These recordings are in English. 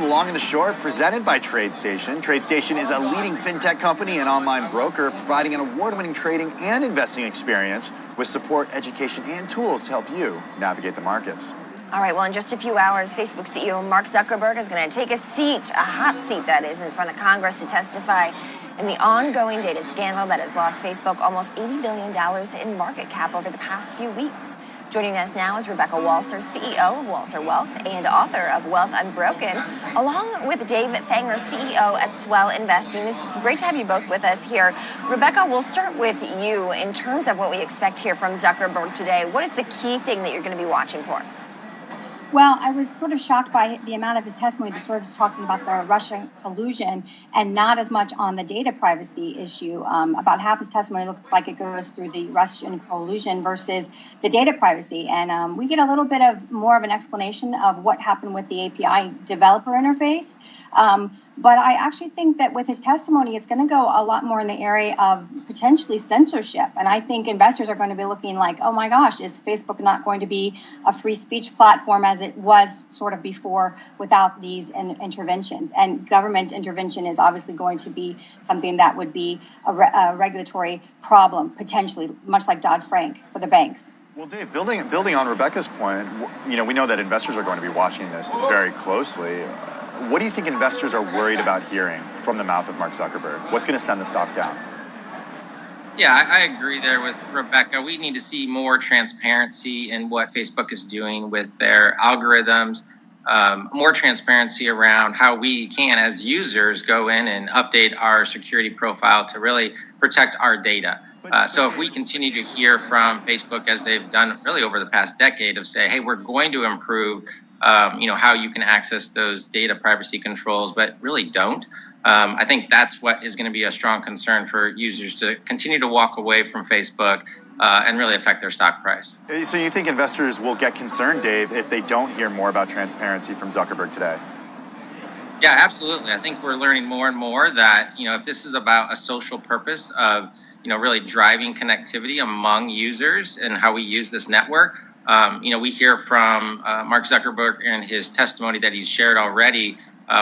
The Long and the Short, presented by TradeStation. TradeStation is a leading fintech company and online broker, providing an award-winning trading and investing experience with support, education, and tools to help you navigate the markets. All right, well, in just a few hours, Facebook CEO Mark Zuckerberg is going to take a hot seat that is, in front of Congress to testify in the ongoing data scandal that has lost Facebook almost $80 billion in market cap over the past few weeks. Joining us now is Rebecca Walser, CEO of Walser Wealth and author of Wealth Unbroken, along with Dave Fanger, CEO at Swell Investing. It's great to have you both with us here. Rebecca, we'll start with you in terms of what we expect here from Zuckerberg today. What is the key thing that you're going to be watching for? Well, I was sort of shocked by the amount of his testimony that sort of was talking about the Russian collusion and not as much on the data privacy issue. About half his testimony looks like it goes through the Russian collusion versus the data privacy. And we get a little bit of more of an explanation of what happened with the API developer interface. But I actually think that with his testimony, it's going to go a lot more in the area of potentially censorship. And I think investors are going to be looking like, oh my gosh, is Facebook not going to be a free speech platform as it was sort of before without these interventions? And government intervention is obviously going to be something that would be a regulatory problem, potentially, much like Dodd-Frank for the banks. Well, Dave, building on Rebecca's point, we know that investors are going to be watching this very closely. What do you think investors are worried about hearing from the mouth of Mark Zuckerberg? What's going to send the stock down? Yeah, I agree there with Rebecca. We need to see more transparency in what Facebook is doing with their algorithms, more transparency around how we can, as users, go in and update our security profile to really protect our data. So if we continue to hear from Facebook, as they've done really over the past decade, of say, hey, we're going to improve how you can access those data privacy controls, but really don't. I think that's what is going to be a strong concern for users to continue to walk away from Facebook and really affect their stock price. So you think investors will get concerned, Dave, if they don't hear more about transparency from Zuckerberg today? Yeah, absolutely. I think we're learning more and more that, if this is about a social purpose of, really driving connectivity among users and how we use this network, we hear from Mark Zuckerberg and his testimony that he's shared already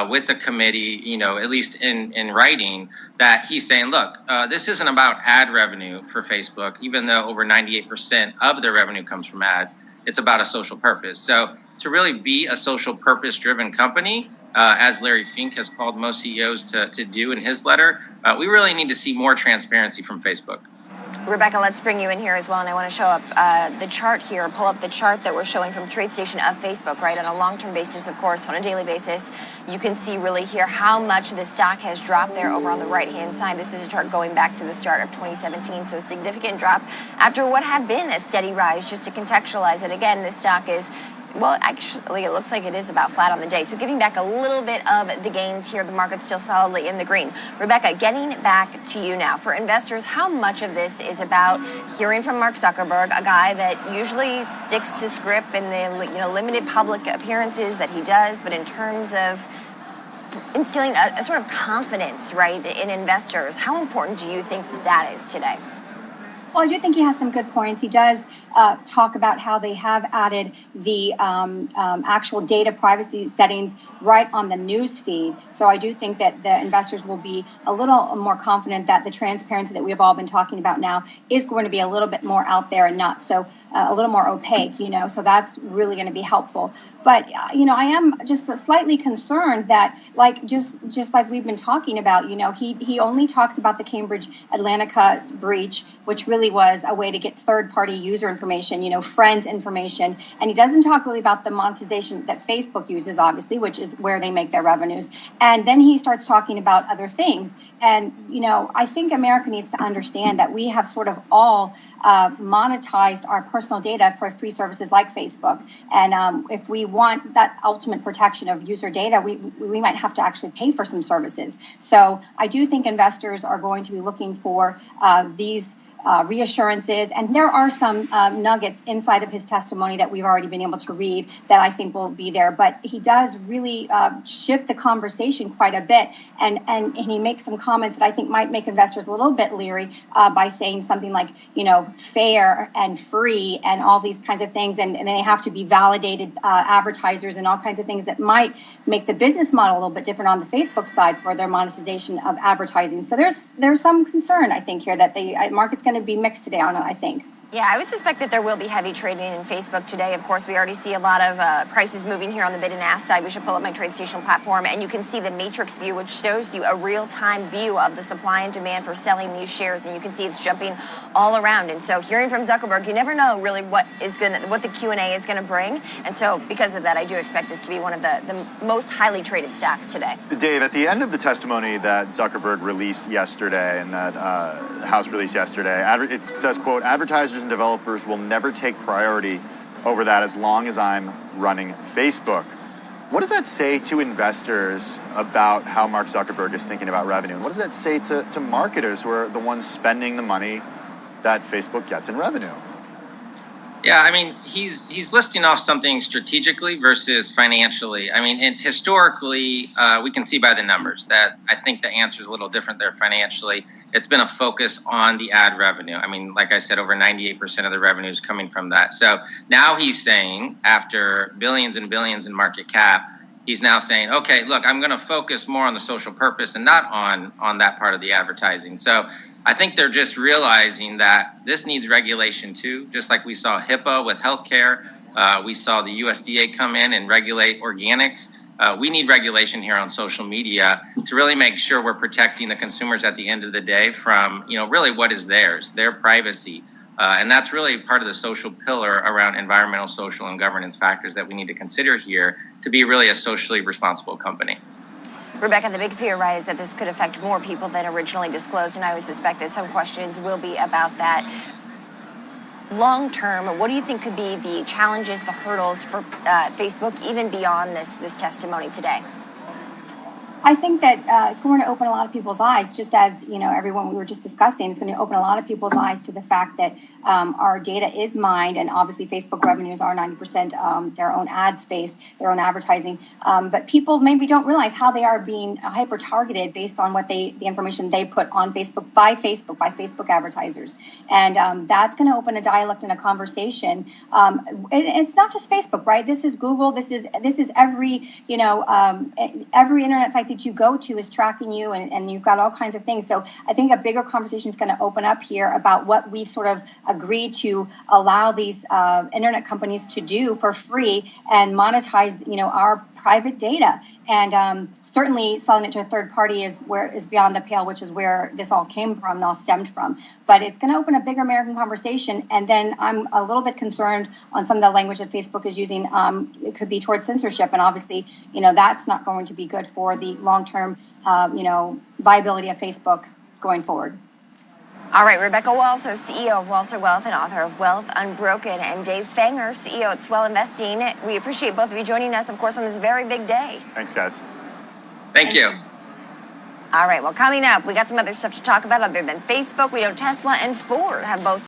with the committee, at least in writing, that he's saying, look, this isn't about ad revenue for Facebook, even though over 98% of their revenue comes from ads. It's about a social purpose. So to really be a social purpose-driven company, as Larry Fink has called most CEOs to do in his letter, we really need to see more transparency from Facebook. Rebecca, let's bring you in here as well, and I want to show up the chart here, pull up the chart that we're showing from TradeStation of Facebook, right? On a long-term basis, of course, on a daily basis, you can see really here how much the stock has dropped there over on the right-hand side. This is a chart going back to the start of 2017, so a significant drop after what had been a steady rise. Just to contextualize it again, this stock is, well, actually, it looks like it is about flat on the day. So giving back a little bit of the gains here, the market's still solidly in the green. Rebecca, getting back to you now. For investors, how much of this is about hearing from Mark Zuckerberg, a guy that usually sticks to script in the limited public appearances that he does, but in terms of instilling a sort of confidence, right, in investors, how important do you think that is today? Well, I do think he has some good points. He does talk about how they have added the actual data privacy settings right on the news feed. So I do think that the investors will be a little more confident that the transparency that we have all been talking about now is going to be a little bit more out there and not so a little more opaque, so that's really going to be helpful. But, I am just slightly concerned that, just like we've been talking about, he only talks about the Cambridge Analytica breach, which really was a way to get third-party user information, friends information. And he doesn't talk really about the monetization that Facebook uses, obviously, which is where they make their revenues. And then he starts talking about other things. And, I think America needs to understand that we have sort of all monetized our personal data for free services like Facebook. And if we want that ultimate protection of user data, we might have to actually pay for some services. So I do think investors are going to be looking for these reassurances. And there are some nuggets inside of his testimony that we've already been able to read that I think will be there. But he does really shift the conversation quite a bit. And he makes some comments that I think might make investors a little bit leery by saying something like, fair and free and all these kinds of things. And they have to be validated advertisers and all kinds of things that might make the business model a little bit different on the Facebook side for their monetization of advertising. So there's some concern, I think, here that the market's going to be mixed today on it, I think. Yeah, I would suspect that there will be heavy trading in Facebook today. Of course, we already see a lot of prices moving here on the bid and ask side. We should pull up my TradeStation platform, and you can see the matrix view, which shows you a real-time view of the supply and demand for selling these shares, and you can see it's jumping all around. And so, hearing from Zuckerberg, you never know really what the Q&A is going to bring. And so, because of that, I do expect this to be one of the most highly traded stocks today. Dave, at the end of the testimony that Zuckerberg released yesterday and that House released yesterday, it says, quote, advertisers and developers will never take priority over that as long as I'm running Facebook. What does that say to investors about how Mark Zuckerberg is thinking about revenue? And what does that say to marketers who are the ones spending the money that Facebook gets in revenue? Yeah, I mean, he's listing off something strategically versus financially. I mean, and historically, we can see by the numbers that I think the answer is a little different there financially. It's been a focus on the ad revenue. I mean, like I said, over 98% of the revenue is coming from that. So now he's saying, after billions and billions in market cap, he's now saying, okay, look, I'm going to focus more on the social purpose and not on that part of the advertising. So I think they're just realizing that this needs regulation too, just like we saw HIPAA with healthcare. We saw the USDA come in and regulate organics. We need regulation here on social media to really make sure we're protecting the consumers at the end of the day from, really what is theirs, their privacy. And that's really part of the social pillar around environmental, social, and governance factors that we need to consider here to be really a socially responsible company. Rebecca, the big fear, right, is that this could affect more people than originally disclosed, and I would suspect that some questions will be about that. Long term, what do you think could be the challenges, the hurdles for Facebook, even beyond this testimony today? I think that it's going to open a lot of people's eyes, just as everyone we were just discussing. It's going to open a lot of people's eyes to the fact that our data is mined, and obviously Facebook revenues are 90% their own ad space, their own advertising. But people maybe don't realize how they are being hyper targeted based on the information they put on Facebook by Facebook advertisers, and that's going to open a dialect and a conversation. It's not just Facebook, right? This is Google. This is every every internet site that you go to is tracking you, and you've got all kinds of things. So I think a bigger conversation is going to open up here about what we've sort of agreed to allow these internet companies to do for free and monetize, our private data. And certainly selling it to a third party is beyond the pale, which is where this all came from and all stemmed from. But it's going to open a bigger American conversation. And then I'm a little bit concerned on some of the language that Facebook is using. It could be towards censorship. And obviously, that's not going to be good for the long-term, viability of Facebook going forward. All right, Rebecca Walser, CEO of Walser Wealth and author of Wealth Unbroken, and Dave Fanger, CEO at Swell Investing. We appreciate both of you joining us, of course, on this very big day. Thanks, guys. Thank you. All right, well, coming up, we got some other stuff to talk about other than Facebook. We know Tesla and Ford have both